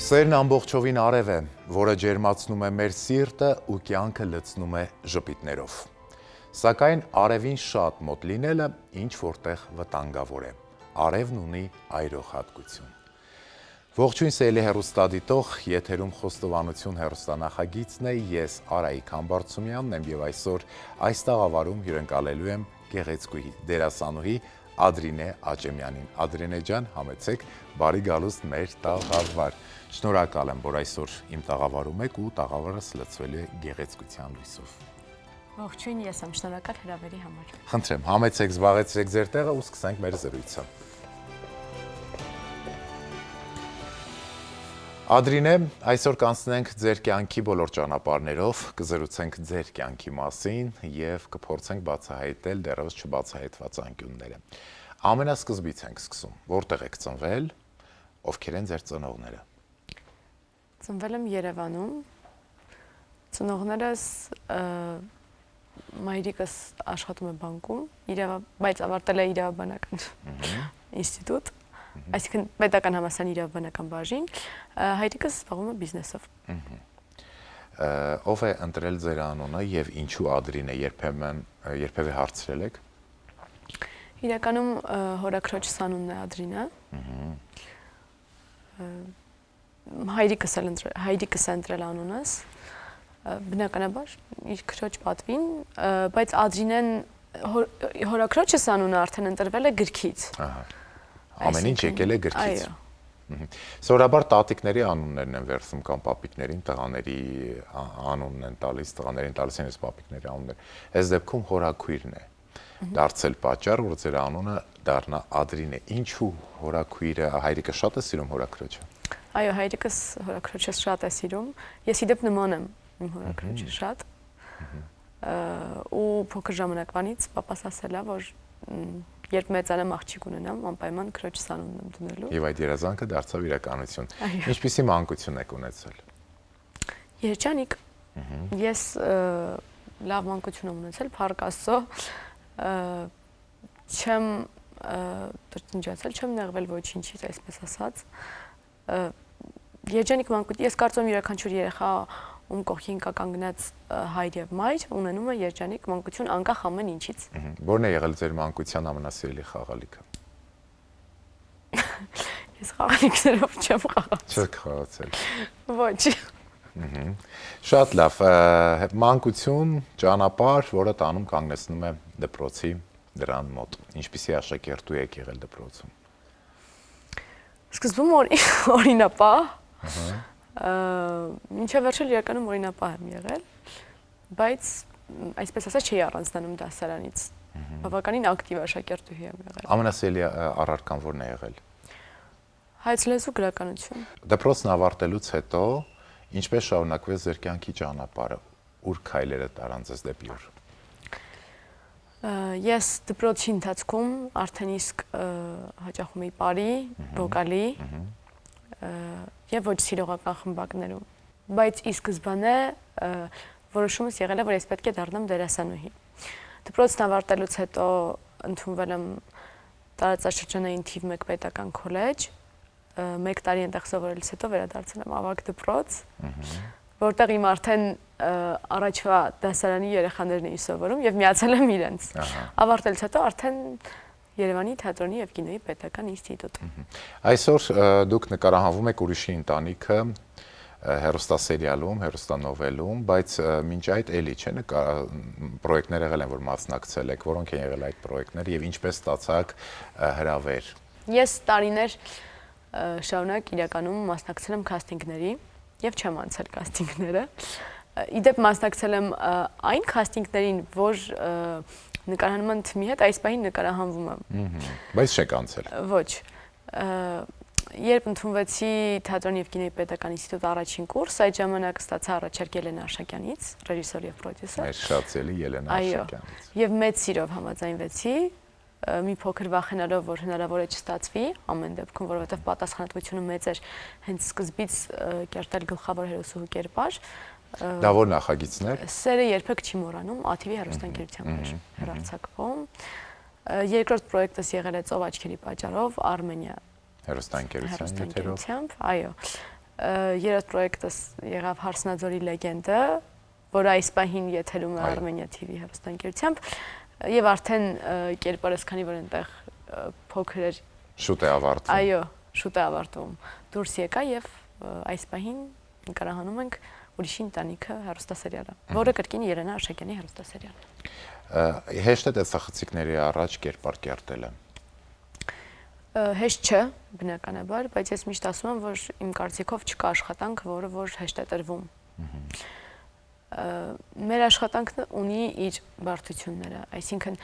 Սերն ամբողջովին արև է, որը ջերմացնում է մեր սիրտը ու կյանքը լցնում է ժպիտներով։ Սակայն արևին շատ մոտ լինելը ինչ որտեղ վտանգավոր է։ Արևն ունի այրող հատկություն։ Ողջույն սիրելի հեռուստադիտող, եթերում Խոստովանություն հեռուստանախագիծն է, ես Արայիկ Համբարձումյանն եմ եւ այսօր այս տաղավարում հյուրընկալելու եմ գեղեցկուհի դերասանուհի Ադրինե Աճեմյանին։ Ադրինե ջան, համեցեք, բարի գալուստ մեր տաղավար։ Շնորհակալ եմ, որ այսօր իմ տաղավարում եք ու տաղավարս լցվել է գեղեցկության լույսով։ Ողջույն, ես եմ շնորհակալ հրավերի համար։ Խնդրեմ, համեցեք, զբաղեցրեք ձեր տեղը ու սկսենք մեր զրույցը։ Ադրինե, այսօր կանցնենք ձեր կյանքի բոլոր ճանապարհներով, կզրուցենք ձեր կյանքի մասին եւ կփորձենք բացահայտել դեռևս չբացահայտված անկյունները։ Ամենասկզբից ենք սկսում։ Որտեղ եք ծնվել, ովքեր են ձեր ծնողները։ Ծնվել եմ Երևանում։ Ծնողներս մայրիկս աշխատում է բանկում, բայց ավարտել է իրավաբանական ինստիտուտ, այսինքն պետական համալսարանի իրավաբանական բաժին, հայրիկս զբաղվում է բիզնեսով։ Ով է ընտրել ձեր անունը եւ ինչու Ադրինե, երբևէ հարցրել եք։ Իրականում հորաքրոջս անունն է Ադրինե։ Հայրիկս է ընտրել անունս, բնականաբար իր քրոջ պատվին, բայց Ադրինեն հորաքրոջս անունը արդեն ընտրվել է գրքից։ Ամեն ինչ եկել է գրքից։ Սովորաբար տատիկների անուններն են վերցում կամ պապիկներին, տղաների անունն են տալիս, տղաներին տալիս են պապիկների անուններ։ Այս դեպքում հորաքույրն է դարձել պատճառ, որ ձեր անունը դառնա Ադրինե։ Ինչու հորաքույրը, հայրիկը շատ է սիրում հորաքրոջը։ Այո, հայրիկս հորաքրոջս շատ է սիրում։ Ես իդեպ նման եմ իմ հորաքրոջի շատ։ Ու փոքր ժամանակվանից պապաս ասել է, որ երբ մեծանամ աղջիկ ունենամ, անպայման քրոջս անունն եմ դնելու։ Եվ այդ երազանքը դարձավ իրականություն։ Ինչպիսի մանկություն եք ունեցել։ Երջանիկ։ Ես լավ մանկություն եմ ունեցել, փառք Աստծո, չեմ տրտնջացել, չեմ նեղվել ոչինչից, այսպես ասած։ Երջանիկ մանկություն, ես կարծում եմ յուրաքանչյուր երեխա, ում կողքին կա կանգնած հայր եւ մայր, ունենում է երջանիկ մանկություն անկախ ամեն ինչից։ Որն է եղել ձեր մանկության ամենասիրելի խաղալիքը։ Ես խաղալիքներով չեմ խաղացել։ Չեք խաղացել։ Ոչ։ Շատ լավ, մանկություն, ճանապարհ, որը տանում կանգնեցնում է դպրոցի դրան մոտ։ Ինչպիսի աշակերտու եք եղել դպրոցում։ Սկզբում օրինապահ, մինչև վերջել իրականում օրինապահ եմ եղել, բայց այսպես ասած չի առանձնանում դասարանից, բավականին ակտիվ աշակերտուհի եմ եղել։ Ամենասիրելի առարկան որն է եղել։ Հայց լեզու գրականություն։ Դպրոցն ավարտելուց հետո ինչպես շարունակվեց ձեր կյանքի ճանապարհը, ուր քայլերը տարան ձեզ դեպի ուր։ Ես դպրոցի ընթացքում արդեն իսկ հաճախում էի պարի, վոկալի եւ ոչ սիրողական խմբակներում, բայց ի սկզբանե որոշումս եղել է, որ ես պետք է դառնամ դերասանուհի։ Դպրոցն ավարտելուց հետո ընդունվել եմ տարածաշրջանային թիվ 1 պետական քոլեջ, 1 տարի այնտեղ սովորելուց հետո վերադարձել եմ ավագ դպրոց, որտեղ իմ արդեն առաջվա դասարանի երեխաներն էին սովորում եւ միացել եմ իրենց։ Ավարտելուց հետո արդեն Երևանի թատրոնի եւ կինոյի պետական ինստիտուտ։ Այսօր դուք նկարահանվում եք ուրիշի ընտանիքը հեռուստասերիալում, հեռուստանովելում, բայց մինչ այդ էլի չէ պրոյեկտներ եղել են, որ մասնակցել եք, որոնք են եղել այդ պրոյեկտները եւ ինչպես ստացաք հրավեր։ Ես տարիներ շարունակ իրականում մասնակցել եմ քաստինգների եւ չեմ անցել քաստինգները։ Իդեպ մասնակցել եմ այն քաստինգներին, որ նկարահանման թիմի հետ այս պահին նկարահանվում եմ։ Բայց չեք անցել։ Ոչ։ Երբ ընդունվեցի թատրոնի եւ կինոյի պետական ինստիտուտ առաջին կուրս, այդ ժամանակ ստացա առաջարկ Ելենա Արշակյանից, ռեժիսոր եւ պրոդյուսեր։ Մեր շատ սիրելի Ելենա Արշակյանից։ Եվ մեծ սիրով համաձայնվեցի, մի փոքր վախենալով, որ հնարավոր է չստացվի ամեն դեպքում, որովհետեւ պատասխանատվությունը մեծ էր հենց սկզբից կերտել գլխավոր հերոսուհու կերպար։ Դա որ նախագիծներ։ Սերը երբեք չի մոռանում, ATV հեռուստաընկերության մեջ հեռարձակվում։ Երկրորդ պրոյեկտս եղել է Ծով աչքերի պատճառով, Արմենիա հեռուստաընկերությամբ, այո։ երրորդ պրոյեկտս եղավ Հարսնաձորի լեգենդը, որը այս պահին եթերում է Armenia TV հեռուստաընկերությամբ, եւ արդեն կերպարս, քանի որ այնտեղ փոքր էր, շուտ է ավարտվում։ Այո, շուտ է ավարտվում։ Դուրս եկա եւ այս պահին նկարահանում ենք Ուրիշի ընտանիքը հեռուստասերիալը, որը կրկին Երենա Արշակյանի հեռուստասերիալն է։ Հեշտ է տեսախցիկների առաջ կերպար կերտելը։ Հեշտ չէ, բնականաբար, բայց ես միշտ ասում եմ, որ իմ կարծիքով չկա աշխատանք, որը որ հեշտ է տրվում։ Մեր աշխատանքն ունի իր բարդությունները, այսինքն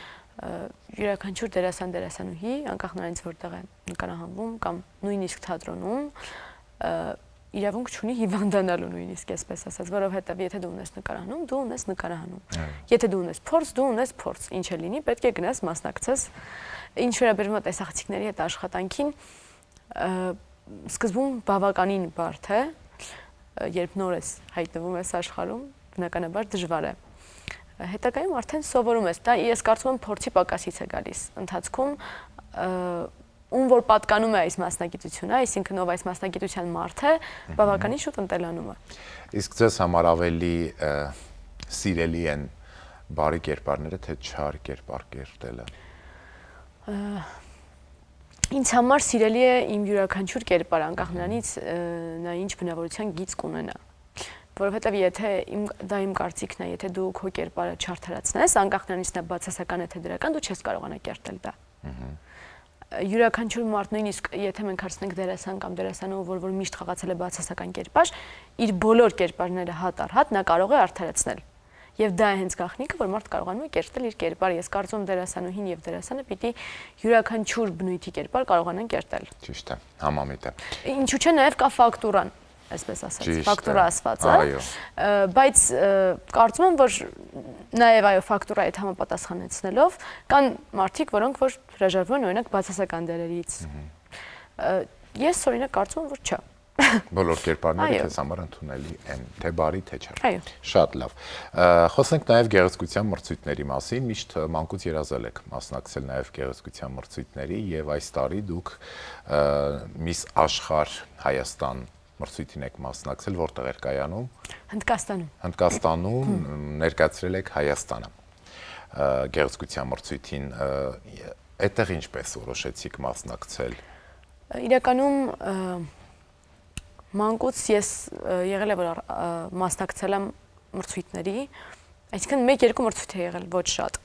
յուրաքանչյուր դերասան-դերասանուհի, անկախ նրանից որտեղ է նկարահանվում կամ նույնիսկ թատրոնում, իրավունք չունի հիվանդանալու նույնիսկ այսպես ասած, որովհետև եթե դու ունես նկարահանում, դու ունես նկարահանում։ Եթե դու ունես փորձ, դու ունես փորձ, ինչ է լինի, պետք է գնաս մասնակցես։ Ինչ վերաբերում է տեսախցիկների հետ աշխատանքին, սկզբում բավականին բարդ է, երբ նոր ես հայտնվում ես աշխարհում, բնականաբար դժվար է։ Հետագայում արդեն սովորում ես, դա ես կարծում եմ փորձի պակասից է գալիս։ Ընթացքում ում որ պատկանում է այս մասնագիտությունը, այսինքն ով այս մասնագիտության մարդ է, բավականին շուտ ընտելանում է։ Իսկ ձեզ համար ավելի սիրելի են բարի կերպարները, թե չար կերպար կերտելը։ Ինձ համար սիրելի է իմ յուրաքանչյուր կերպար, անկախ նրանից նա ինչ բնավորության գիծ կունենա։ Որովհետև եթե դա իմ կարծիքն է, եթե դու քո կերպարը չարդարացնես, անկախ նրանից նա բացասական է թե դրական, դու չես կարողանա կերտել դա։ Յուրաքանչյուր մարդ, նույնիսկ եթե մենք հարցնենք դերասան կամ դերասանուհու, որ միշտ խաղացել է բացասական կերպար, իր բոլոր կերպարները հատ առ հատ նա կարող է արդարացնել։ Եվ դա է հենց գաղտնիքը, որ մարդ կարողանում է կերտել իր կերպարը։ Ես կարծում եմ դերասանուհին եւ դերասանը պիտի յուրաքանչյուր բնույթի կերպար կարողանան կերտել։ Ճիշտ է, համամիտ է։ Ինչու՞ չէ, նաեւ կա ֆակտուրան, այսպես ասած, ֆակտուրա ասվածը, բայց կարծում եմ, որ նաև այո ֆակտուրայի հետ համապատասխանեցնելով կան մարդիկ, որոնք որ հրաժարվում են օրինակ բացասական դերերից։ Ես օրինակ կարծում եմ, որ չէ։ Բոլոր կերպարները քեզ համար ընդունելի են, թե բարի, թե չար։ Այո։ Շատ լավ։ Խոսենք նաև գեղեցկության մրցույթների մասին, միշտ մանկուց երազել եք մասնակցել նաև գեղեցկության մրցույթների եւ այս տարի դուք Միս Աշխարհ Հայաստան մրցույթին եք մասնակցել, որտեղ էր կայանում։ Հնդկաստանում։ Հնդկաստանում ներկայացրել եք Հայաստանը գեղեցկության մրցույթին, այդտեղ ինչպես որոշեցիք մասնակցել։ Իրականում մանկուց ես եղել է որ մասնակցել եմ մրցույթների, այսինքն 1-2 մրցույթ է եղել, ոչ շատ։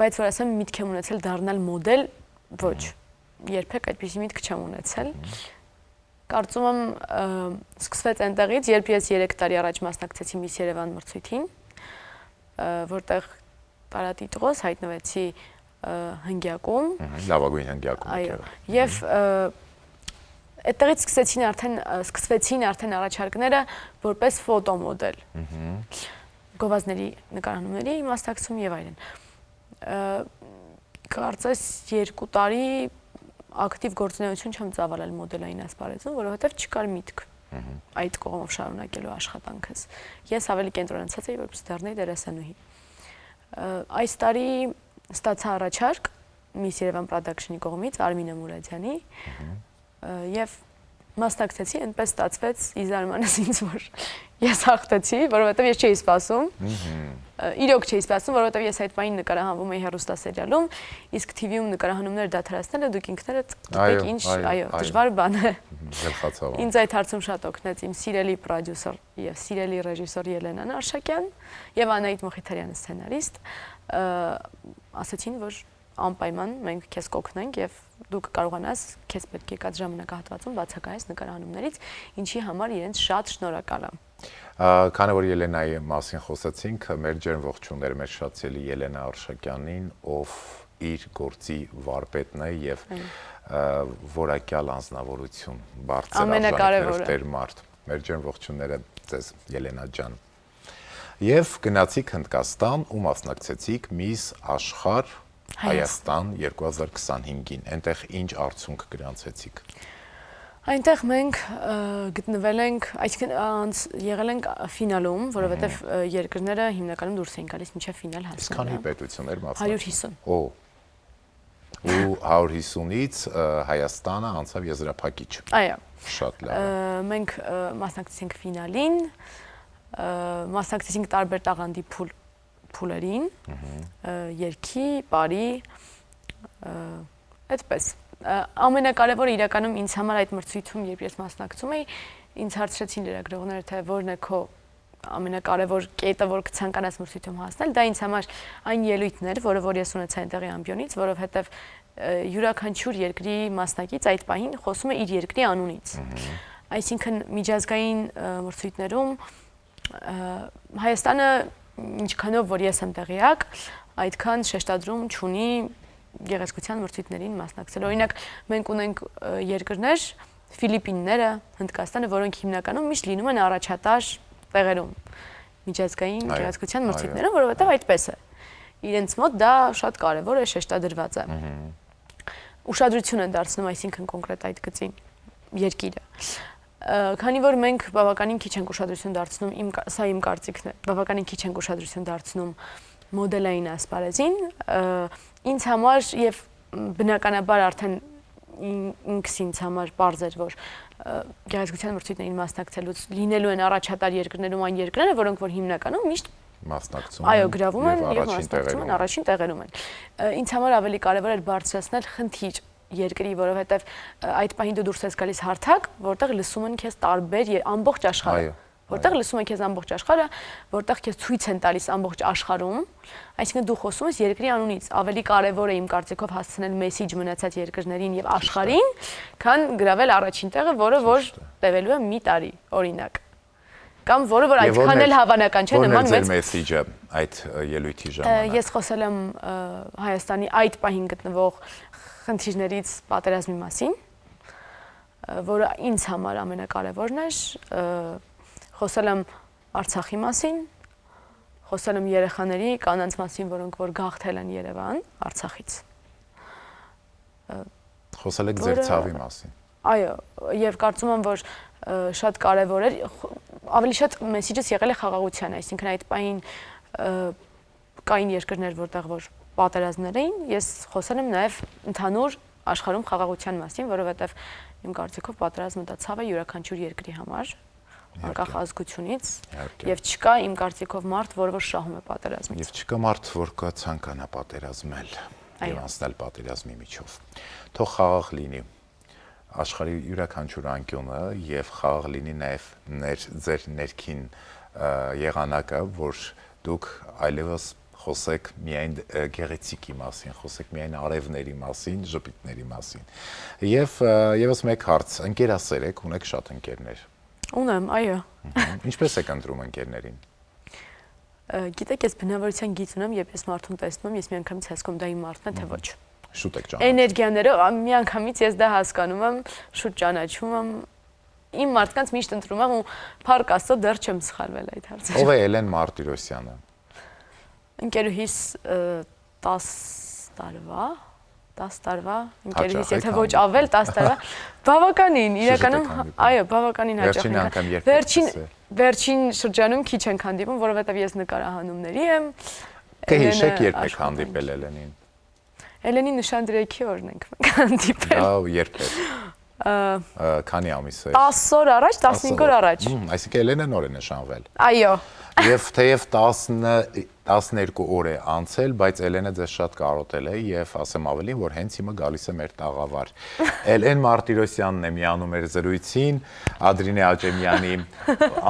Բայց որ ասեմ միտք եմ ունեցել դառնալ մոդել, ոչ։ Երբեք այդպիսի միտք չեմ ունեցել։ Կարծում եմ սկսվեց այնտեղից, երբ ես 3 տարի առաջ մասնակցեցի Միս Երևան մրցույթին, որտեղ տարատիտղոս հայտնվեցի հնգյակում, լավագույն հնգյակում։ Այո, եւ այդտեղից սկսվեցին արդեն առաջարկները որպես ֆոտոմոդել։ Գովազդների նկարահանումների մասնակցում եւ այլն։ Կարծես 2 տարի ակտիվ գործունեություն չեմ ծավալել մոդելային ասպարեզում, որովհետև չկար միտք այդ կողմով շարունակելու աշխատանքս։ Ես ավելի կենտրոնացած էի, որպես դառնայի դերասանուհի։ Այս տարի ստացա առաջարկ Միս Երևան Production-ի կողմից Արմինե Մուրադյանի եւ մասնակցեցի, այնպես ստացվեց ի զարմանս ինձ, որ ես հաղթեցի, որովհետև ես չէի սպասում։ Իրոք չէի սպասում, որովհետև ես այդ պահին նկարահանվում էի հեռուստասերիալում, իսկ TV-ում նկարահանումները դադարեցնելը դուք ինքներդ գիտեք ինչ, այո, դժվար բան է։ Ինձ այդ հարցում շատ օգնեց իմ սիրելի պրոդյուսեր եւ սիրելի ռեժիսոր Ելենան Արշակյան եւ Անահիտ Մխիթարյանը սցենարիստ, ասացին, որ անպայման մենք քեզ կօգնենք եւ դու կկարողանաս քեզ պետք է կած ժամանակահատվածում բացակայես նկարահանումներից, ինչի համար իրենց շատ շնորհակալ եմ։ Քանի որ Ելենայի մասին խոսացինք, մեր ջերմ ողջուններ մեր շատ սիրելի Ելենա Արշակյանին, ով իր գործի վարպետն է եւ որակյալ անձնավորություն, բարձր արժանիքներով տեր մարդ։ Մեր ջերմ ողջունները ձեզ Ելենա ջան։ Եվ գնացիք Հնդկաստան ու մասնակցեցիք Միս Աշխարհ Հայաստան 2025-ին, այնտեղ ինչ արդյունք գրանցեցիք։ Այնտեղ մենք գտնվել ենք, այսինքն եղել ենք ֆինալում, որովհետև երկրները հիմնականում դուրս էին գալիս մինչև ֆինալ հասնել։ Իսկ քանի պետություններ մասնակցեցին։ 150։ Օ։ Ու 150-ից Հայաստանը անցավ եզրափակիչ։ Այո։ Շատ լավ։ մենք մասնակցեցինք ֆինալին, մասնակցեցինք տարբեր տաղանդի փուլերին, երգի, պարի, այդպես։ Ամենակարևորը իրականում ինձ համար այդ մրցույթում, երբ ես մասնակցում էի, ինձ հարցրեցին լրագրողները, թե որն է քո ամենակարևոր կետը, որ կցանկանաս մրցույթում հասնել, դա ինձ համար այն ելույթն էր, որ ես ունեցա այնտեղի ամբիոնից, որովհետև յուրաքանչյուր երկրի մասնակից այդ պահին խոսում է իր երկրի անունից։ Այսինքն միջազգային մրցույթներում Հայաստանը ինչքանով որ ես եմ տեղյակ, այդքան շեշտադրում չունի գեղեցկության մրցույթներին մասնակցել։ Օրինակ, մենք ունենք երկրներ, Ֆիլիպինները, Հնդկաստանը, որոնք հիմնականում միշտ լինում են առաջատար տեղերում միջազգային գեղեցկության մրցույթներում, որովհետև այդպես է։ Իրենց մոտ դա շատ կարևոր է, շեշտադրված է։ Ուշադրություն են դարձնում, այսինքն կոնկրետ այդ գծին երկիրը։ Քանի որ մենք բավականին քիչ ենք ուշադրություն դարձնում, սա իմ կարծիքն է, բավականին քիչ ենք ուշադրություն դարձնում մոդելային ասպարեզին, ինձ համար եւ բնականաբար արդեն ինքս ինձ համար պարզ էր, որ գեղեցկության մրցույթներին մասնակցելուց լինելու են առաջատար երկրներում այն երկրները, որոնք որ հիմնականում միշտ մասնակցում այո, գրավում են եւ մասնակցում են առաջին տեղերում են։ Ինձ համար ավելի կարեւոր էր բարձրացնել խնդիր երկրի, որովհետև այդ պահին դու դուրս ես գալիս հարթակ, որտեղ լսում են քեզ տարբեր ամբողջ աշխարհը, որտեղ լսում են քեզ ամբողջ աշխարհը, որտեղ քեզ ցույց են տալիս ամբողջ աշխարհում, այսինքն դու խոսում ես երկրի անունից, ավելի կարևոր է իմ կարծիքով հասցնել մեսիջ մնացած երկրներին եւ աշխարհին, քան գրավել առաջին տեղը, որը որ տևելու է մի տարի, օրինակ։ Կամ որը որ այդքան էլ հավանական չէ նման մեծ մեսիջը այդ ելույթի ժամանակ։ Ես խոսել եմ Հայաստանի այդ պահին գտնվող խնդիրներից պատերազմի մասին, որը ինձ համար ամենակարևորն էր, խոսել եմ Արցախի մասին, խոսել եմ երեխաների, կանանց մասին, որոնք որ գաղթել են Երևան Արցախից։ Խոսել եք ձեր ցավի մասին։ Այո, եւ կարծում եմ, որ շատ կարևոր էր, ավելի շատ մեսիջս եղել է խաղաղության, այսինքն այդ պահին կային երկրներ, որտեղ որ պատերազմներ էին, ես խոսել եմ նաև ընդհանուր աշխարհում խաղաղության մասին, որովհետև իմ կարծիքով պատերազմը դա ցավ է յուրաքանչյուր երկրի համար, անկախ ազգությունից, եւ չկա իմ կարծիքով մարդ, որը որ շահում է պատերազմից։ Եվ չկա մարդ, որ կցանկանա պատերազմել եւ անցնել պատերազմի միջով։ Թող խաղաղ լինի աշխարհի յուրաքանչյուր անկյունը եւ խաղաղ լինի նաեւ ձեր ներքին եղանակը, որ դուք այլևս խոսեք միայն գեղեցիկի մասին, խոսեք միայն արևների մասին, ժպիտների մասին։ Եվ եւս մեկ հարց, ընկերասեր եք, ունեք շատ ընկերներ։ Ունեմ, այո։ Ինչպես եք ընտրում ընկերներին։ Գիտեք, ես բնավորության գիծ ունեմ, երբ ես մարդուն տեսնում եմ, ես միանգամից հասկանում դա իմ մարդն է, թե ոչ։ Շուտ եք ճանաչում։ Էներգիաներով միանգամից ես դա հասկանում եմ, շուտ ճանաչում եմ։ Իմ մարդկանց միշտ ընտրում եմ ու փառք Աստծո դեռ չեմ սխալվել այդ հարցերում։ Ով է Էլեն Մարտիրոսյանը։ Ընկերուհիս 10 տարվա, ընկերուհիս եթե ոչ ավել 10 տարվա, բավականին, իրականում, այո, բավականին հաճախ ենք։ Վերջին շրջանում քիչ ենք հանդիպում, որովհետև ես նկարահանումների եմ։ Կհիշեք երբ եք հանդիպել Էլենին։ Էլենի նշանдрեքի օրն ենք հանդիպել։ Լավ, երբ է։ Քանի ամիս է։ 10 օր առաջ, 15 օր առաջ։ Այսինքն Էլենը նոր է նշանվել։ Այո։ Եվ թեև 12 օր է անցել, բայց Էլենը ձեզ շատ կարոտել է եւ ասեմ ավելին, որ հենց հիմա գալիս է մեր տաղավար։ Էլեն Մարտիրոսյանն է միանում էր զրույցին, Ադրինե Աճեմյանի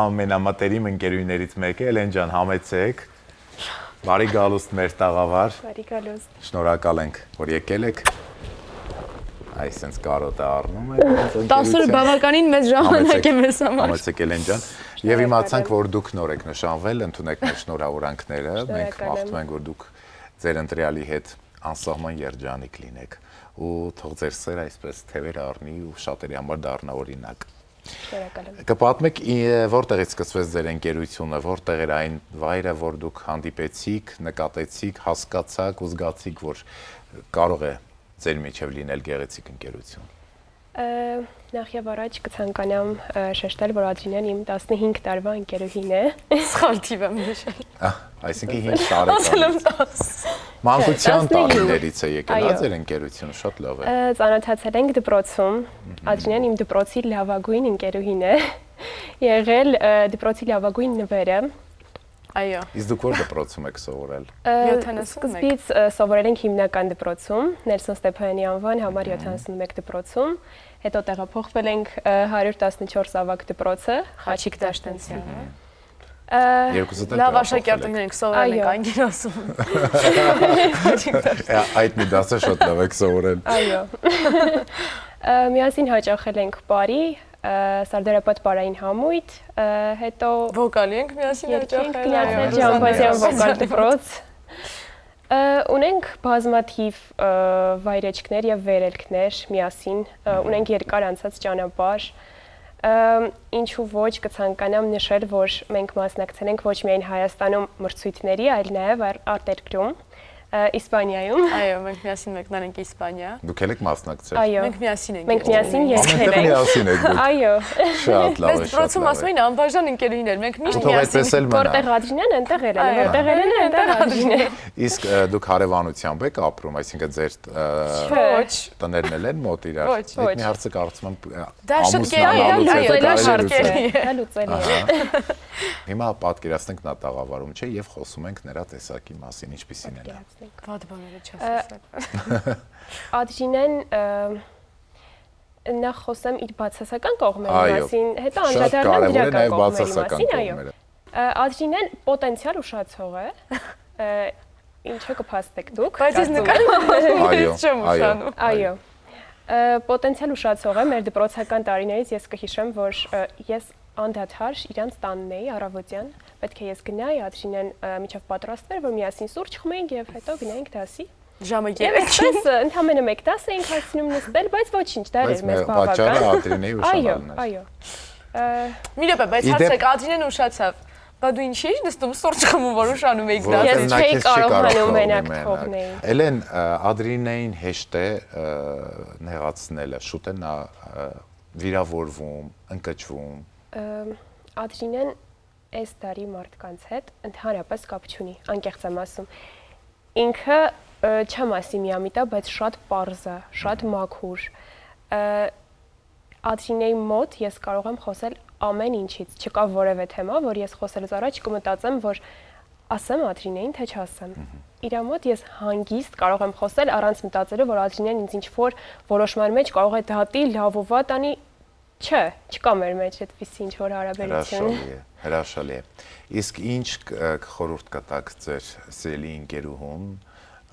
ամենամտերիմ ընկերուներից մեկը։ Էլեն ջան, համեցեք։ Բարի գալուստ մեր տաղավար։ Բարի գալուստ։ Շնորհակալ ենք, որ եկել եք։ Այսինքն կարոտը առնում է։ 10 օրը բավականին մեծ ժամանակ է մեզ համար։ Համեցեք Էլեն ջան։ Եվ իմացանք, որ դուք նոր եք նշանվել, ընդունեք մեր շնորհավորանքները, մենք մաղթում ենք, որ դուք ձեր ընտրյալի հետ անսահման երջանիկ լինեք ու թող ձեր սերը այսպես թևեր առնի ու շատերի համար դառնա օրինակ։ Շնորհակալ եմ։ Կպատմեք որտեղից սկսվեց ձեր ընկերությունը, որտեղ էր այն վայրը, որ դուք հանդիպեցիք, նկատեցիք, հասկացաք ու զգացիք, որ կարող է ձեր միջև լինել գեղեցիկ ընկերություն։ Նախ եւ առաջ կցանկանամ շեշտել, որ Ադրինեն իմ 15 տարվա ընկերուհին է։ Սխալ թիվ եմ նշել։ Այսինքն 5 տարեկան։ Ասել եմ 10։ Մանկության 15 տարիներից է եկել, Այո։ հա ձեր ընկերությունը շատ լավ է։ Ծանոթացել ենք դպրոցում։ Ադրինեն իմ դպրոցի լավագույն ընկերուհին է։ Եղել դպրոցի լավագույն նվերը։ Այո։ Իսկ դուք որ դպրոցում եք սովորել։ 71 Սկզբից սովորել ենք հիմնական դպրոցում, Նելսոն Ստեփանյանի անվան համար 71 դպրոցում, հետո տեղափոխվել ենք 114 ավագ դպրոցը, Խաչիկ Դաշտենցյանը։ Երկուսը դեռ Լավ աշակերտներ ենք սովորել ենք անգիրոսում։ Այդ մի դասը շատ լավ եք սովորել։ Այո։ Միասին հաճախել ենք Պարի, Սարդարապատ պարային համույթ, հետո Վոկալի ենք միասին երկինք գնացել Ջամբազյան վոկալ դպրոց։ Ունենք բազմաթիվ վայրեջքներ եւ վերելքներ միասին, ունենք երկար անցած ճանապարհ։ Ինչու ոչ կցանկանամ նշել, որ մենք մասնակցել ենք ոչ միայն Հայաստանում մրցույթների, այլ նաև արտերկրում, Իսպանիայում։ Այո, մենք միասին մեկնել ենք Իսպանիա։ Դուք եք մասնակցել։ Այո։ Մենք միասին ենք։ Մենք միասին երգել ենք։ Միասին եք դուք։ Այո։ Շատ լավ է, Մենք դպրոցում ասում էին անբաժան ընկերուհիներ, մենք միշտ միասին։ Որտեղ Ադրինեն, այնտեղ Էլեն, որտեղ Էլենը, այնտեղ Ադրինեն։ Իսկ դուք հարևանությամբ եք ապրում, այսինքն ձեր Ոչ։ տներն էլ են մոտ իրար։ Ոչ, Այդ մի հարցը կարծում եմ Դա շատ կերային, Դա լուծելի է։ Հիմա պատկերացնենք նա տաղավարում չէ եւ խոսում ենք նրա տեսակի մասին, ինչպիսին է նա։ Վատ բաները չասել։ Ադրինեն նախ խոսեմ իր բացասական կողմերի մասին, հետո անդրադառնամ դրական կողմերի մասին, այո։ Ադրինեն պոտենցիալ ուշացող է, ինչը կփաստեք դուք։ Բայց ես նկարում չեմ ուշանում։ Այո։ Պոտենցիալ ուշացող է, մեր դպրոցական տարիներից ես կհիշեմ, որ ես անդադար իրանց տանն էի առավոտյան, պետք է ես գնայի, Ադրինեն միջավ պատրաստվեր, որ միասին սուրճ խմեինք եւ հետո գնայինք դասի։ Ժամը 3-ին։ Այսպես ընդամենը մեկ դաս էինք հասնում նստել, բայց ոչինչ, դա էր մեզ բավական։ Պատճառը Ադրինեի ուշանալն էր։ Այո։ Մի րոպե, բայց հարցը Ադրինեն ուշացավ։ Բա դու ինչի՞ ես նստում սուրճ խմում, որ ուշանում էիք դա։ Ես չէի կարողանում մենակ թողնել։ Էլեն Ադրինեին հեշտ է նեղացնելը, շուտ է նա վիրավորվում, ընկճվում։ Ադրինեն այս տարի մարդկանց հետ ընդհանրապես կապ չունի, անկեղծ եմ ասում։ Ինքը չեմ ասի միամիտա, բայց շատ պարզ է, շատ մաքուր։ Ադրինեի մոտ ես կարող եմ խոսել ամեն ինչից, չկա որևէ թեմա, որ ես խոսելուց առաջ կմտածեմ, որ ասեմ Ադրինեին, թե չասեմ։ Իրա մոտ ես հանգիստ կարող եմ խոսել առանց մտածելու, որ Ադրինեն ինձ ինչ-որ որոշման մեջ կարող է դատի, լավ ու վատ անի, չէ, չկա մեր մեջ այդպիսի ինչ-որ հարաբերություն։ Հրաշալի է։ Իսկ ինչ խորհուրդ կտաք ձեր սիրելի ընկերուհուն,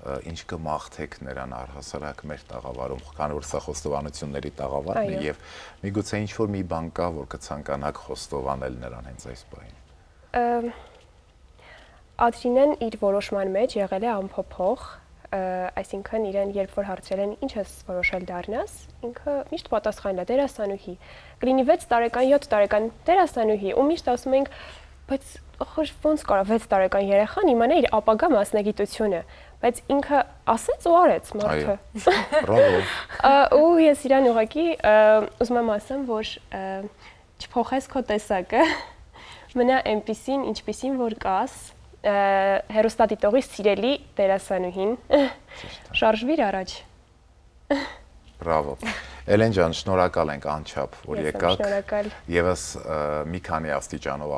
ինչ կմաղթեք նրան առհասարակ մեր տաղավարում, քանի որ սա խոստովանությունների տաղավարն է եւ միգուցե ինչ որ մի բան կա, որ կցանկանաք խոստովանել նրան հենց այս պահին։ Ադրինեն իր որոշման մեջ եղել է անփոփոխ, այսինքն իրեն երբ որ հարցրել են ինչ ես որոշել դառնաս, ինքը միշտ պատասխանել է դերասանուհի։ Կլինի 6 տարեկան, 7 տարեկան դերասանուհի, ու միշտ ասում ենք, բայց ոնց կարող 6 տարեկան երեխան իմանա իր ապագա մասնագիտությունը, բայց ինքը ասեց ու արեց մարդը։ Բրավո։ Ու ես իրան ուղղակի ուզում եմ ասեմ, որ չփոխես քո տեսակը, մնա այնպիսին, ինչպիսին որ կաս, հերոստատիտողի սիրելի դերասանուհին, շարժվիր առաջ։ Բրավո։ Էլեն ջան, շնորհակալ ենք անչափ, որ եկաք։ Շնորհակալ։ Եվս մի քանի աստիճանով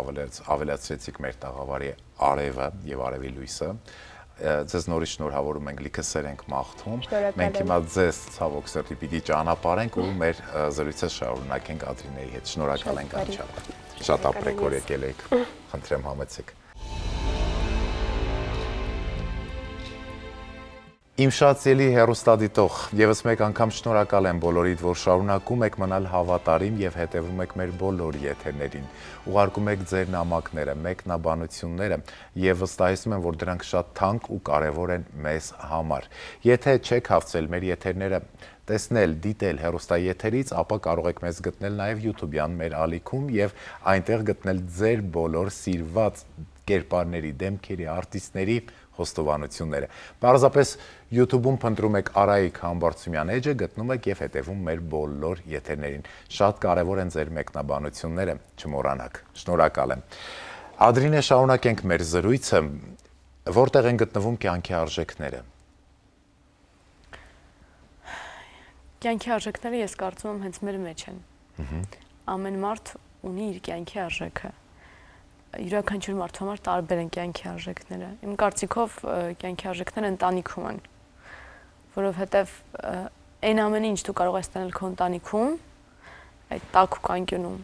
ավելացրեցիք մեր տաղավարի արևը եւ արևի լույսը։ Ձեզ նորից շնորհավորում ենք, լիքը սեր ենք մաղթում։ Մենք հիմա ձեզ ցավոք սրտի պիտի ճանապարհենք ու մեր զրույցը շարունակենք Ադրինեի հետ։ Շնորհակալ ենք անչափ։ Շատ ապրեք, որ եկել եք։ Խնդրեմ համեցեք։ Իմ շատ սիրելի հեռուստադիտող, եւս մեկ անգամ շնորհակալ եմ բոլորիդ, որ շարունակում եք մնալ հավատարիմ եւ հետեւում եք մեր բոլոր եթերներին, ուղարկում եք ձեր նամակները, մեկնաբանությունները եւ վստահեցնում եմ, որ դրանք շատ թանկ ու կարեւոր են մեզ համար։ Եթե չեք հավցել մեր եթերները տեսնել, դիտել հեռուստաեթերից, ապա կարող եք մեզ գտնել նաեւ YouTube-յան մեր ալիքում եւ այնտեղ գտնել ձեր բոլոր սիրված կերպարների, դեմքերի, արտիստների խոստովանությունները։ Պարզապես YouTube-ում փնտրում եք Արայիկ Համբարձումյան էջը, գտնում եք եւ հետեւում մեր բոլոր եթերներին։ Շատ կարեւոր են ձեր մեկնաբանությունները, չմոռանաք։ Շնորհակալ եմ։ Ադրինե, շարունակենք մեր զրույցը։ Որտեղ են գտնվում կյանքի արժեքները։ Կյանքի արժեքները ես կարծում եմ հենց մեր մեջ են։ Ամեն մարդ ունի իր կյանքի արժեքը։ Յուրաքանչյուր մարդու համար տարբեր են կյանքի արժեքները։ Իմ կարծիքով կյանքի արժեքները ընտանիքում են, որովհետև այն ամենը, ինչ դու կարող ես տանել քո ընտանիքում, այդ տաք ու կանգյունում,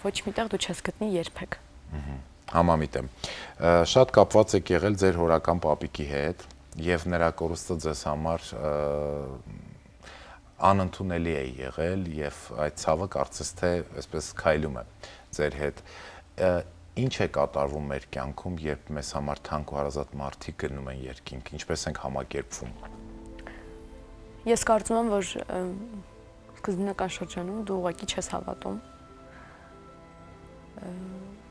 ոչ միտեղ դու չես գտնի երբեք։ Համամիտ եմ։ Շատ կապված եք եղել ձեր հորական պապիկի հետ եւ նրա կորուստը ձեզ համար անընդունելի է եղել եւ այդ ցավը կարծես թե այսպես քայլում է ձեր հետ։ Ինչ է կատարվում մեր կյանքում, երբ մեզ համար թանկ ու հարազատ մարդիկ գնում են երկինք, ինչպես ենք համակերպվում։ Ես կարծում եմ, որ սկզբնական շրջանում դու ուղղակի չես հավատում։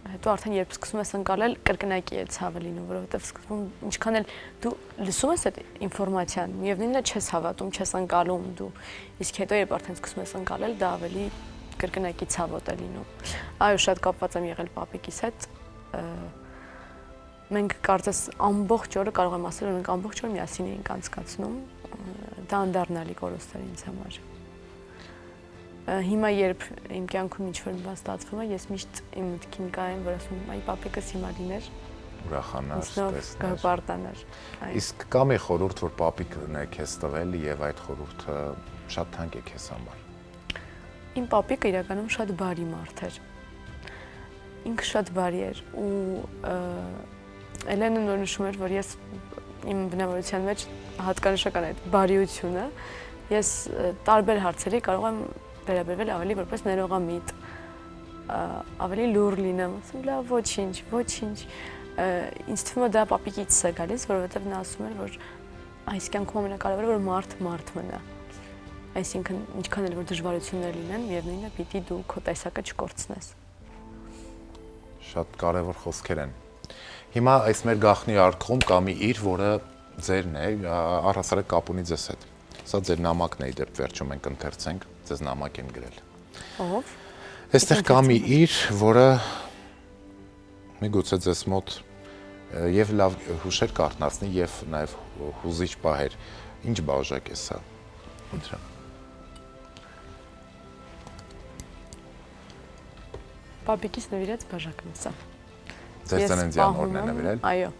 Հետո արդեն երբ սկսում ես ընկալել, կրկնակի է ցավը լինում, որովհետև սկզբում ինչքան էլ դու լսում ես այդ ինֆորմացիան, միևնույնն է չես հավատում, չես ընկալում դու։ Իսկ հետո երբ արդեն սկսում ես ընկալել, դա ավելի կրկնակի ցավոտ է լինում։ Այո, շատ կապված եմ եղել պապիկիս հետ։ Մենք կարծես ամբողջ օրը կարող եմ ասել, որ մենք ամբողջ օր միասին էինք անցկացնում։ Դա անդառնալի կորուստ էր ինձ համար։ Հիմա երբ իմ կյանքում ինչ-որ մի բան ստացվում է, ես միշտ իմ մտքին կա եմ, որ ասում եմ, այ պապիկս հիմա լիներ, ուրախանար, տեսներ, գարպարտանար։ Իսկ կա մի խորհուրդ, որ պապիկն է քեզ տվել եւ այդ խորհուրդը շատ թանկ է քեզ համար։ Իմ պապիկը իրականում շատ բարի մարդ էր։ Ինքը շատ բարի էր ու Էլենը նոր նշում էր, որ ես իմ բնավորության մեջ հատկանշական այդ բարիությունը ես տարբեր հարցերի կարող եմ վերաբերվել ավելի որպես ներողամիտ, ավելի լուր լինեմ, ասում լավ, ոչինչ, ինձ թվում է դա պապիկից է գալիս, որովհետև նա ասում էր, որ այս կյանքում ամենակարևորը որ մարդ մնա, այսինքն ինչքան էլ որ դժվարություններ լինեն, միևնույնն է պիտի դու քո տեսակը չկորցնես։ Շատ կարևոր խոսքեր են։ Հիմա այս մեր գաղտնի արքայում կա մի իր, որը ձերն է, առհասարակ կապ ունի ձեզ հետ։ Սա ձեր նամակն է, դեպ վերջում մենք ընթերցենք, ձեզ նամակ եմ գրել։ Ով։ Այստեղ կա մի իր, որը միգուցե ձեզ մոտ եւ լավ հուշեր կարտնացնի եւ նաեւ հուզիչ պահեր։ Ինչ բաժակ է սա։ Խնդրեմ։ Պապիկիս նվիրած բաժակն է սա։ Ձեր ծննդյան օրն է նվիրել։ Այո։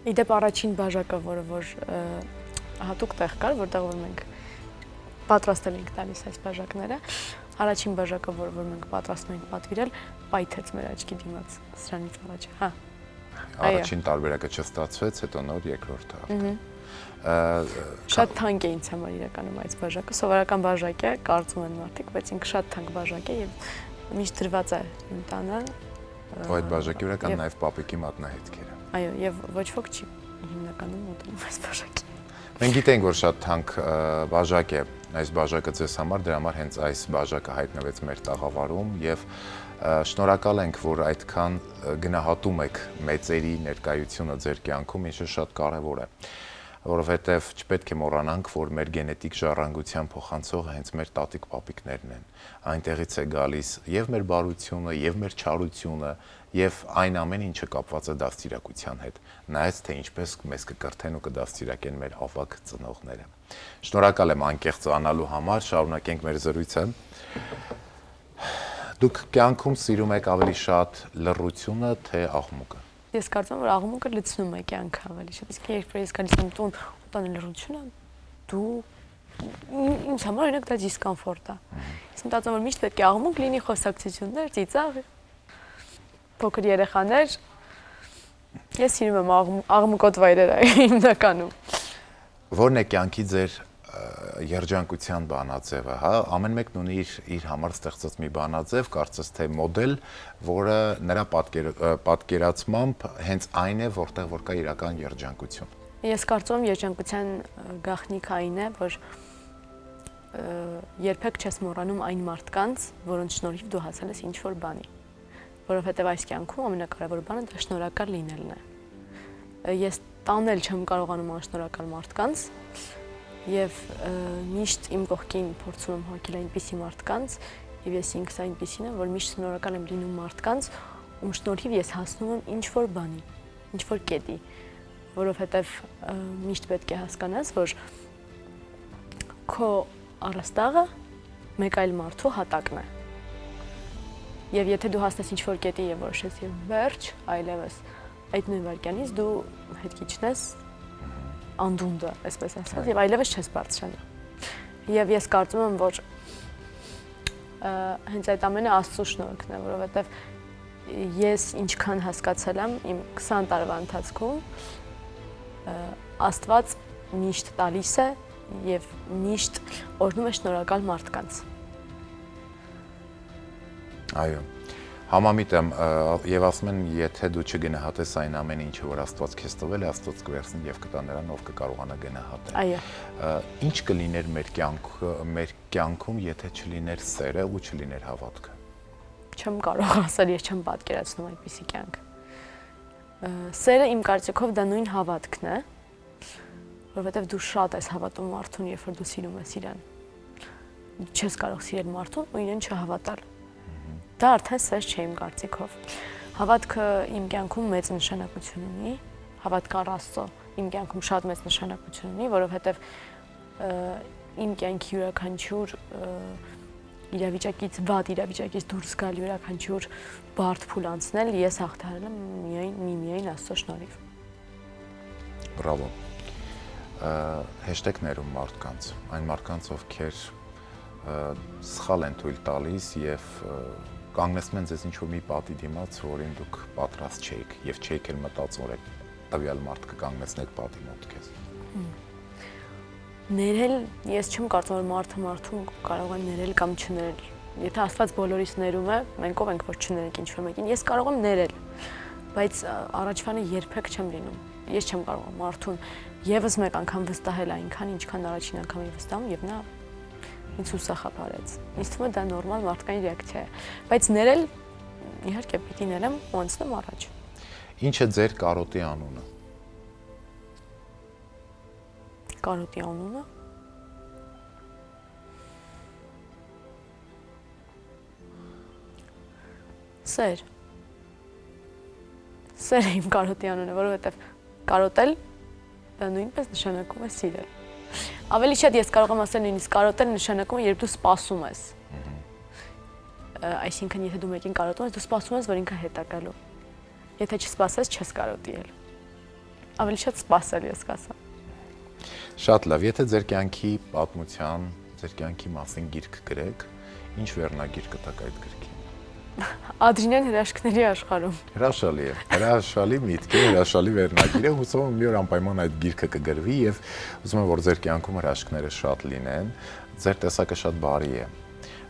Իդեպ առաջին բաժակը, որը հատուկ տեղ կար, որտեղ որ մենք պատրաստել ենք տալիս այս բաժակները, առաջին բաժակը, որ մենք պատրաստում ենք պատվիրել, պայթեց մեր աչքի դիմաց սրանից առաջ։ Հա։ Առաջին տարբերակը չստացվեց, հետո նոր երկրորդը։ Շատ թանկ է ինձ համար իրականում այս բաժակը, սովորական բաժակ է, կարծում են մարդիկ, բայց ինքը շատ թանկ բաժակ է եւ միշտ դրված է իմ տանը։ Ու այդ բաժակի վրա կան նաեւ պապիկի մատնահետքերը։ Այո, եւ ոչ ոք չի հիմնականում մոտենում այս բաժակին։ Մենք գիտենք, որ շատ թանկ բաժակ է այս բաժակը ձեզ համար, դրա համար հենց այս բաժակը հայտնվեց մեր տաղավարում եւ շնորհակալ ենք, որ այդքան գնահատում եք մեծերի ներկայությունը ձեր կյանքում, ինչը շատ կարեւոր է, որովհետեւ չպետք է մոռանանք, որ մեր գենետիկ ժառանգության փոխանցողը հենց մեր տատիկ-պապիկներն են։ Այնտեղից է գալիս եւ մեր բարությունը, եւ մեր չարությունը, եւ այն ամենը, ինչը կապված է դաստիարակության հետ։ Նայած թե ինչպես մեզ կկրթեն ու կդաստիարակեն մեր ավակ ծնողները։ Շնորհակալ եմ անկեղծ անալու համար, շարունակենք մեր զրույցը։ Դուք կյանքում սիրում եք ավելի շատ լռությունը, թե աղմուկը։ Ես կարծում եմ, որ աղմուկը լցնում է կյանքը ավելի շատ։ Իսկ երբ ես գալիս եմ տուն ու տանը լռությունը, դու ինձ համար օրինակ դա դիսկոմֆորտ է։ Ես մտածում եմ, որ միշտ պետք է աղմուկ լինի, խոսակցություններ, ծիծաղ, փոքր երեխաներ։ Ես սիրում եմ աղմուկոտ վայրերը հիմնականում։ Որն է կյանքի ձեր երջանկության բանաձևը, հա, ամեն մեկն ունի իր համար ստեղծած մի բանաձև, կարծես թե մոդել, որը նրա պատկերացմամբ հենց այն է, որտեղ որ կա իրական երջանկություն։ Ես կարծում եմ երջանկության գաղտնիքը այն է, որ երբեք չես մոռանում այն մարդկանց, որոնց շնորհիվ դու հասել ես ինչ-որ բանի, որովհետև այս կյանքում ամենակարևոր բանը դա շնորհակալ լինելն է։ Ես տանել չեմ կարողանում անշնորհակալ մարդկանց, եւ միշտ իմ կողքին փորձում եմ հոգել այնպիսի մարդկանց, եւ ես ինքս այնպիսին եմ, որ միշտ շնորհակալ եմ լինում մարդկանց, ում շնորհիվ ես հասնում եմ ինչ որ բանի, ինչ որ կետի, որովհետև միշտ պետք է հասկանաս, որ քո առաստաղը մեկ այլ մարդու հատակն է։ Եվ եթե դու հասնես ինչ որ կետի եւ որոշես եւ վերջ, այլևս այդ նույն վայրկյանից դու հետք իջնես անդունդը, այսպես ասած, եւ այլևս չես բարձրանա։ Եվ ես կարծում եմ, որ հենց այդ ամենը Աստծո շնորհքն է, որովհետեւ ես ինչքան հասկացել եմ իմ 20 տարվա ընթացքում Աստված միշտ տալիս է եւ միշտ օրհնում է շնորհակալ մարդկանց։ Այո, համամիտ եմ եւ ասում են, եթե դու չգնահատես այն ամեն ինչը, որ Աստված քեզ տվել է, Աստված կվերցնի եւ կտա նրան, ով կկարողանա գնահատել։ Այո։ Ինչ կլիներ մեր կյանքում, եթե չլիներ սերը ու չլիներ հավատքը։ Չեմ կարող ասել, ես չեմ պատկերացնում այդպիսի կյանք։ Սերը իմ կարծիքով դա նույն հավատքն է, որովհետև դու շատ ես հավատում մարդուն, երբ որ դու սիրում ես իրան։ Չես կարող սիրել մարդուն ու իրեն չհավատալ։ Դա արդեն սեր չէ իմ կարծիքով։ Հավատքը իմ կյանքում մեծ նշանակություն ունի, հավատքը Աստծո իմ կյանքում շատ մեծ նշանակություն ունի, որովհետև իմ կյանքի յուրաքանչյուր իրավիճակից, վատ իրավիճակից դուրս գալ, յուրաքանչյուր բարդ փուլ անցնել, ես հաղթահարել եմ միայն Աստծո շնորհիվ։ Բրավո։ Հեշտեգներում մարդկանց, այն մարդկանց, ովքեր սխալ են թույլ տալիս եւ կանգնեցնում են ձեզ ինչ-որ մի պատի դիմաց, որին դուք պատրաստ չեք եւ չեք էլ մտածում, որ տվյալ մարդ կկանգնեցնեք պատի մոտ քեզ։ Ներել, ես չեմ կարծում, որ մարդը մարդուն կարող է ներել կամ չներել։ Եթե Աստված բոլորիս ներում է, մենք ով ենք, որ չներենք ինչ-որ մեկին, ես կարող եմ ներել, բայց առաջվանը երբեք չեմ լինում։ Ես չեմ կարող մարդուն եւս մեկ անգամ վստահել այնքան, ինչքան առաջին անգամ եմ վստահում եւ նա ինձ հուսախաբարեց։ Ինձ թվում է դա նորմալ մարդկային ռեակցիա է, բայց ներել իհարկե պիտի ներեմ ու անցնեմ առաջ։ Ինչ է ձեր կարոտի անունը։ Կարոտի անունը Սեր։ Սեր է իմ կարոտի անունը, որովհետև կարոտել դա նույնպես նշանակում է սիրել։ Ավելի շատ ես կարող եմ ասել նույնիսկ կարոտել նշանակում է, երբ դու սպասում ես։ Այսինքն, եթե դու մեկին կարոտում ես, դու սպասում ես, որ ինքը հետ է գալու։ Եթե չսպասես, չես կարոտիել։ Ավելի շատ սպասել ես կասեմ։ Շատ լավ, եթե ձեր կյանքի պատմության, ձեր կյանքի մասին գիրք գրեք, ինչ վերնագիր կտաք այդ գրքին։ Ադրինեն հրաշքների աշխարհում։ Հրաշալի է, հրաշալի միտք է, հրաշալի վերնագիր է, հուսով եմ մի օր անպայման այդ գիրքը կգրվի եւ ուզում եմ, որ ձեր կյանքում հրաշքները շատ լինեն, ձեր տեսակը շատ բարի է,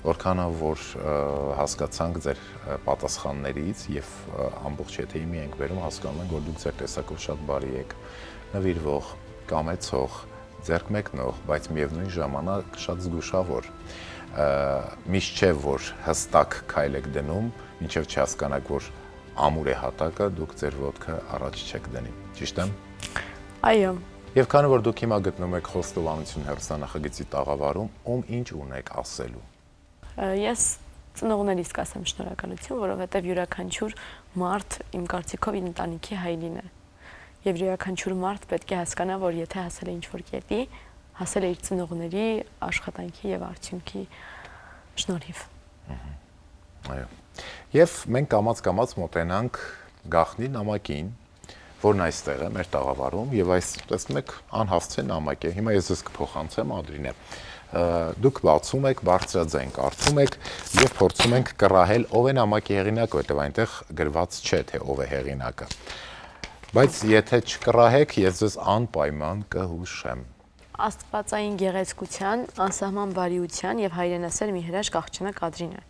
որքանով որ հասկացանք ձեր պատասխաններից եւ ամբողջ եթեի ենք վերում, հասկանում ենք, որ դուք ձեր տեսակով շատ բարի եք, նվիրվող, կամեցող, ձեռք մեկնող, բայց միևնույն ժամանակ շատ զգուշավոր։ Միշտ չէ, որ հստակ քայլ եք դնում, մինչև չհասկանաք, որ ամուր է հատակը, դուք ձեր ոտքը առաջ չեք դնի։ Ճիշտ եմ։ Այո։ Եվ քանի որ դուք հիմա գտնում եք Խոստովանություն հեռուստանախագծի տաղավարում, ում ինչ ունեք ասելու։ Ես ծնողներիս կասեմ շնորհակալություն, որովհետև յուրաքանչյուր մարդ իմ կարծիքով իր ընտանիքի հայրին է։ Եվ յուրաքանչյուր մարդ պետք է հասկանա, որ եթե հասել է ինչ-որ կետի, հասել է իր ծնողների աշխատանքի եւ արդյունքի շնորհիվ։ Այո։ Եվ մենք կամաց մոտենանք գաղտնի նամակին, որն այստեղ է մեր տաղավարում եւ այս տեսնում եք անհասցե նամակ է։ Հիմա ես կփոխանցեմ Ադրինե։ Դուք բացում եք, բարձրաձայն կարդում եք եւ փորձում ենք կռահել ով է նամակի հեղինակը, որտեղ այնտեղ գրված չէ թե ով է հեղինակը։ Բայց եթե չկռահեք, ես ձեզ անպայման կհուշեմ։ Աստվածային գեղեցկության, անսահման բարիության եւ հայրենասեր մի հրաշք աղջնակ Ադրինե։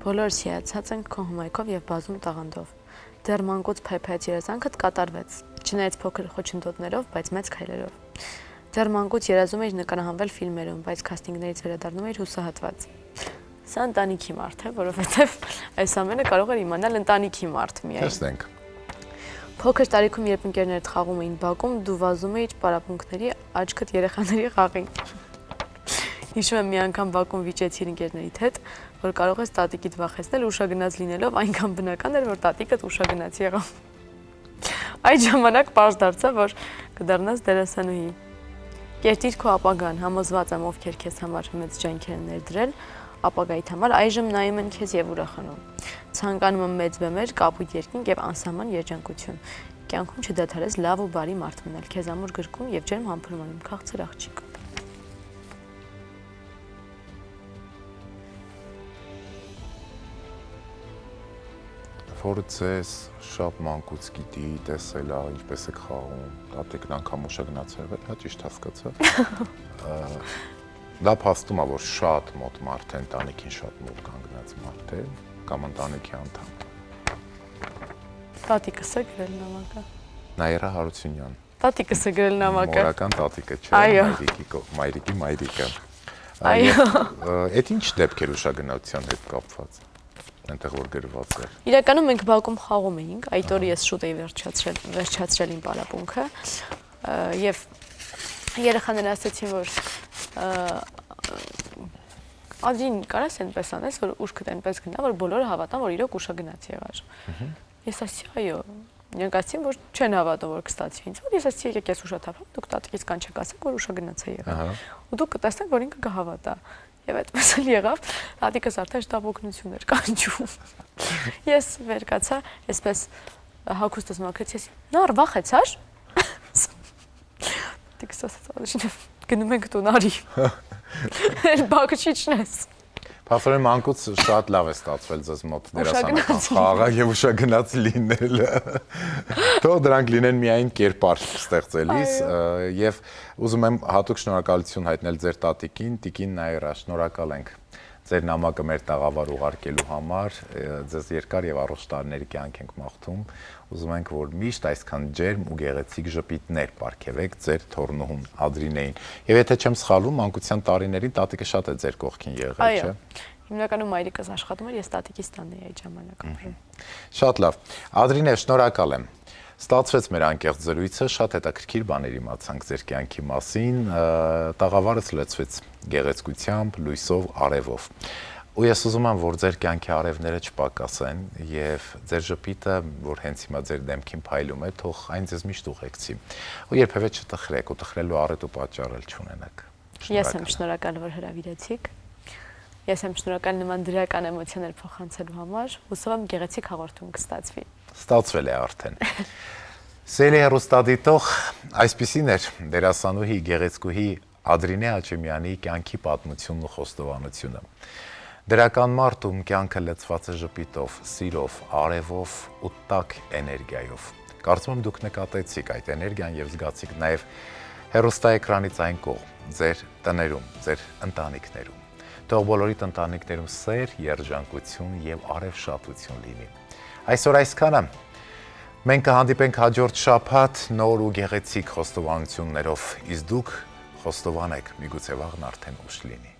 Բոլորս հիացած ենք քո հմայքով եւ բազում տաղանդով։ Դեռ մանկուց փեփեց երազանքդ կատարվեց, չնայած փոքր խոչընդոտներով, բայց մեծ քայլերով։ Դեռ մանկուց երազում էիր նկարահանվել ֆիլմերում, բայց քաստինգներից վերադառնում էիր հուսահատված։ Սա ընտանիքի մարդ է, որովհետեւ այս ամենը կարող էր իմանալ ընտանիքի մարդ միայն։ Տեսնենք։ Փոքր տարիքում, երբ ընկերներդ խաղում էին բակում, դու վազում էիր պարապմունքների, աչքդ երեխաների խաղին։ Հիշում եմ մի անգամ Բաքվում վիճեցի ընկերներիդ հետ, որ կարող ես տատիկիդ վախեցնել ուշագնաց լինելով, այնքան բնական էր, որ տատիկդ ուշագնաց եղավ։ Այդ ժամանակ պարզ դարձավ, որ կդառնաս դերասանուհի։ Կերտիր քո ապագան, համոզված եմ, ովքեր քեզ համար մեծ ջանքեր են ներդրել, ապագայիդ համար այժմ նայում են քեզ եւ ուրախանում։ Ցանկանում եմ մեծ բեմեր, կապույտ երկինք եւ անսահման երջանկություն։ Կյանքում չդադարես լավ ու բարի մարդ մնալ, քեզ ամուր գրկում եւ ջերմ համբուրում քաղցր աղջիկ։ Որ ձեզ շատ մանկուց գիտի, տեսել է, ինչպես եք խաղում, տատիկն անգամ ուշագնաց եղել, հա ճիշտ հասկացա։ Դա փաստում է, որ շատ մոտ մարդ է, ընտանիքին շատ մոտ կանգնած մարդ է, կամ ընտանիքի անդամ։ Տատիկս է գրել նամակը։ Նաիրա Հարությունյան։ Տատիկս է գրել նամակը։ Մորական տատիկը չէ, մայրիկի մայրիկը։ Այո։ Այդ ինչ դեպքեր ուշագնացության հետ կապված։ Այնտեղ որ գրված էր։ Իրականում մենք Բաքվում խաղում էինք, այդ օրը ես շուտ էի վերջացրել իմ պարապմունքը եւ երեխաները ասացին, որ Ադրին կարաս այնպես անես, որ ուշքդ այնպես գնա, որ բոլորը հավատան, որ իրոք ուշագնաց եղար։ Ես ասացի, այո, նրանք ասացին, որ չեն հավատում, որ կստացվի ինձ մոտ, ես ասացի, եկեք ես ուշաթափեմ, դուք տատիկից կան չեք ասեք, որ ուշագնաց է եղել։ Ու դուք կտեսնեք, որ ինքը կհավատա։ Եվ այդպես էլ եղավ, տատիկս արդեն շտապ օգնություն էր կանչում։ Ես վեր կացա, այսպես հագուստս մաքրեցի, նար վախեցար։ Տատիկս ասաց, գնում ենք տուն արի։ Էլ բակչիչն ես։ Փաստորեն մանկուց շատ լավ է ստացվել ձեզ մոտ դերասանական խաղը եւ ուշագնաց լինելը։ Թող դրանք լինեն միայն կերպար ստեղծելիս եւ ուզում եմ հատուկ շնորհակալություն հայտնել ձեր տատիկին, տիկին Նաիրա, շնորհակալ ենք ձեր նամակը մեր տաղավար ուղարկելու համար, ձեզ երկար եւ առողջ տարիների կյանք ենք մաղթում։ Ուզում ենք, որ միշտ այսքան ջերմ ու գեղեցիկ ժպիտներ պարգևեք ձեր թորնուհուն Ադրինեին։ Եվ եթե չեմ սխալվում, մանկության տարիներին տատիկը շատ է ձեր կողքին եղել, չէ՞։ Հիմնականում մայրիկս աշխատում էր, ես տատիկիս տանն էի այդ ժամանակ ապրում։ Շատ լավ։ Ադրինե, շնորհակալ եմ։ Ստացվեց մեր անկեղծ զրույցը, շատ հետաքրքիր բաներ իմացանք ձեր կյանքի մասին, տաղավարը լեցվեց գեղեցկությամբ, լույսով, արևով։ Ու ես ուզում եմ, որ ձեր կյանքի արևները չպակասեն եւ ձեր ժպիտը, որ հենց հիմա ձեր դեմքին փայլում է, թող այն ձեզ միշտ ուղեկցի։ Ու երբևէ չտխրեք, ու տխրելու առիթ ու պատճառ չունենաք։ Ես եմ շնորհակալ, որ հրավիրեցիք։ Ես եմ շնորհակալ նման դրական էմոցիաներ փոխանցելու համար։ Հուսով եմ գեղեցիկ հաղորդում կստացվի։ Ստացվել է արդեն։ Սիրելի հեռուստադիտող, այսպիսին էր դերասանուհի, գեղեցկուհի Ադրինե Հաչեմյանի կյանքի պատմությունն ու խոստովանությունը։ Դրական մարդ, ում կյանքը լցված է ժպիտով, սիրով, արևով ու տաք էներգիայով։ Կարծում եմ դուք նկատեցիք այդ էներգիան եւ զգացիք նաեւ հեռուստաէկրանից այն կողմ, ձեր տներում, ձեր ընտանիքներում։ Թող բոլորիդ ընտանիքներում սեր, երջանկություն եւ արևշատություն լինի։ Այսօր այսքանը։ Մենք կհանդիպենք հաջորդ շաբաթ նոր ու գեղեցիկ խոստովանություններով, իսկ դուք խոստովանեք, միգուցե վաղն արդեն ուշ լինի։